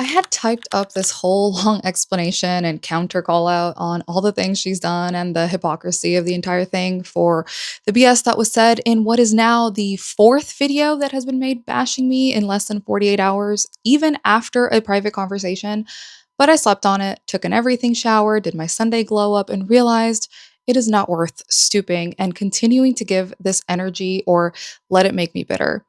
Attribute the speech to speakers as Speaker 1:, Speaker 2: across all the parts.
Speaker 1: I had typed up this whole long explanation and counter call out on all the things she's done and the hypocrisy of the entire thing for the BS that was said in what is now the fourth video that has been made bashing me in less than 48 hours, even after a private conversation. But I slept on it, took an everything shower, did my Sunday glow up, and realized it is not worth stooping and continuing to give this energy or let it make me bitter.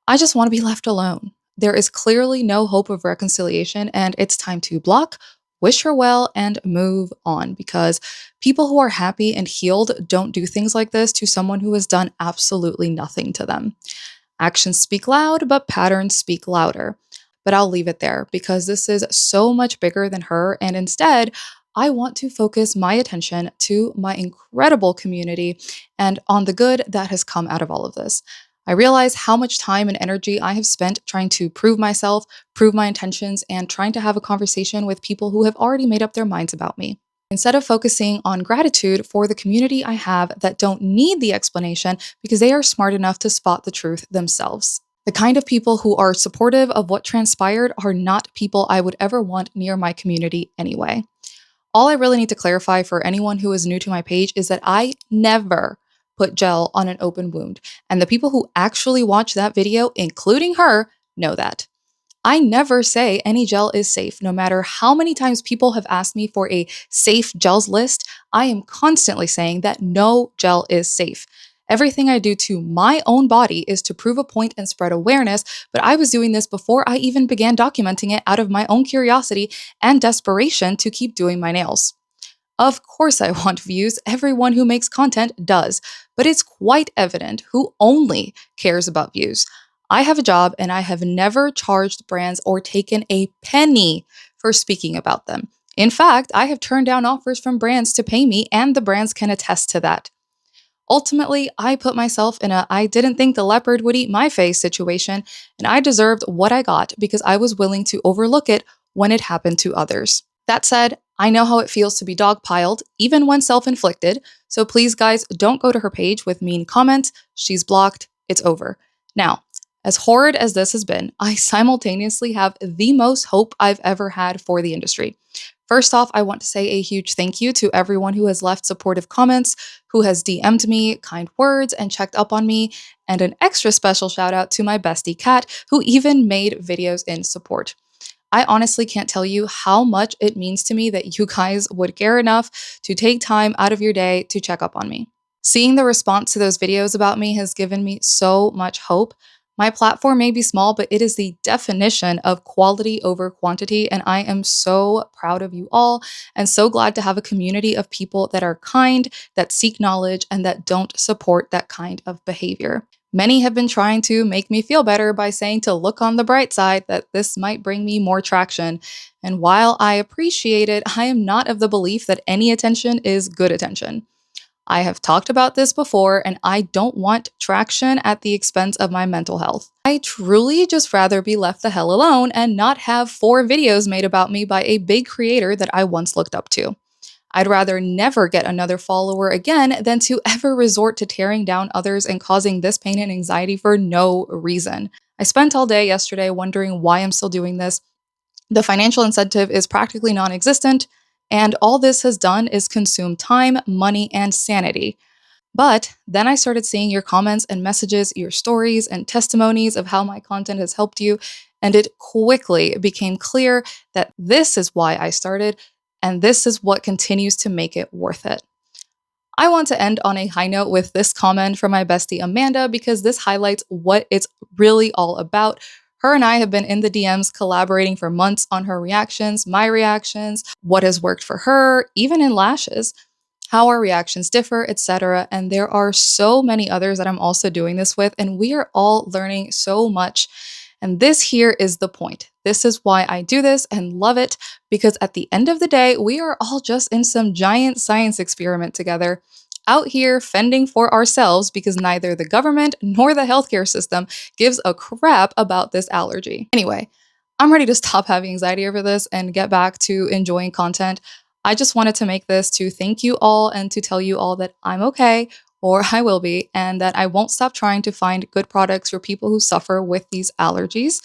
Speaker 1: I just want to be left alone. There is clearly no hope of reconciliation, and it's time to block, wish her well, and move on because people who are happy and healed don't do things like this to someone who has done absolutely nothing to them. Actions speak loud, but patterns speak louder. But I'll leave it there because this is so much bigger than her, and instead, I want to focus my attention to my incredible community and on the good that has come out of all of this. I realize how much time and energy I have spent trying to prove myself, prove my intentions, and trying to have a conversation with people who have already made up their minds about me. Instead of focusing on gratitude for the community I have that don't need the explanation because they are smart enough to spot the truth themselves. The kind of people who are supportive of what transpired are not people I would ever want near my community anyway. All I really need to clarify for anyone who is new to my page is that I never put gel on an open wound. And the people who actually watch that video, including her, know that. I never say any gel is safe. No matter how many times people have asked me for a safe gels list, I am constantly saying that no gel is safe. Everything I do to my own body is to prove a point and spread awareness, but I was doing this before I even began documenting it out of my own curiosity and desperation to keep doing my nails. Of course, I want views. Everyone who makes content does. But it's quite evident who only cares about views. I have a job and I have never charged brands or taken a penny for speaking about them. In fact, I have turned down offers from brands to pay me, and the brands can attest to that. Ultimately, I put myself in a I didn't think the leopard would eat my face situation, and I deserved what I got because I was willing to overlook it when it happened to others. That said, I know how it feels to be dogpiled, even when self inflicted, so please, guys, don't go to her page with mean comments. She's blocked. It's over. Now, as horrid as this has been, I simultaneously have the most hope I've ever had for the industry. First off, I want to say a huge thank you to everyone who has left supportive comments, who has DM'd me kind words and checked up on me, and an extra special shout out to my bestie Kat, who even made videos in support. I honestly can't tell you how much it means to me that you guys would care enough to take time out of your day to check up on me. Seeing the response to those videos about me has given me so much hope. My platform may be small, but it is the definition of quality over quantity, and I am so proud of you all and so glad to have a community of people that are kind, that seek knowledge, and that don't support that kind of behavior. Many have been trying to make me feel better by saying to look on the bright side, that this might bring me more traction. And while I appreciate it, I am not of the belief that any attention is good attention. I have talked about this before, and I don't want traction at the expense of my mental health. I truly just rather be left the hell alone and not have 4 videos made about me by a big creator that I once looked up to. I'd rather never get another follower again than to ever resort to tearing down others and causing this pain and anxiety for no reason. I spent all day yesterday wondering why I'm still doing this. The financial incentive is practically non existent, and all this has done is consume time, money, and sanity. But then I started seeing your comments and messages, your stories and testimonies of how my content has helped you, and it quickly became clear that this is why I started, and this is what continues to make it worth it. I want to end on a high note with this comment from my bestie Amanda because this highlights what it's really all about. Her and I have been in the DMs collaborating for months on her reactions, my reactions, what has worked for her, even in lashes, how our reactions differ, etc. And there are so many others that I'm also doing this with, and we are all learning so much. And this here is the point. This is why I do this and love it, because at the end of the day, we are all just in some giant science experiment together, out here fending for ourselves because neither the government nor the healthcare system gives a crap about this allergy. Anyway, I'm ready to stop having anxiety over this and get back to enjoying content. I just wanted to make this to thank you all and to tell you all that I'm okay, or I will be, and that I won't stop trying to find good products for people who suffer with these allergies.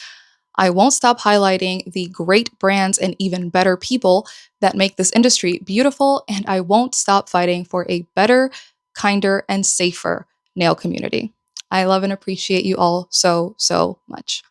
Speaker 1: I won't stop highlighting the great brands and even better people that make this industry beautiful, and I won't stop fighting for a better, kinder, and safer nail community. I love and appreciate you all so, so much.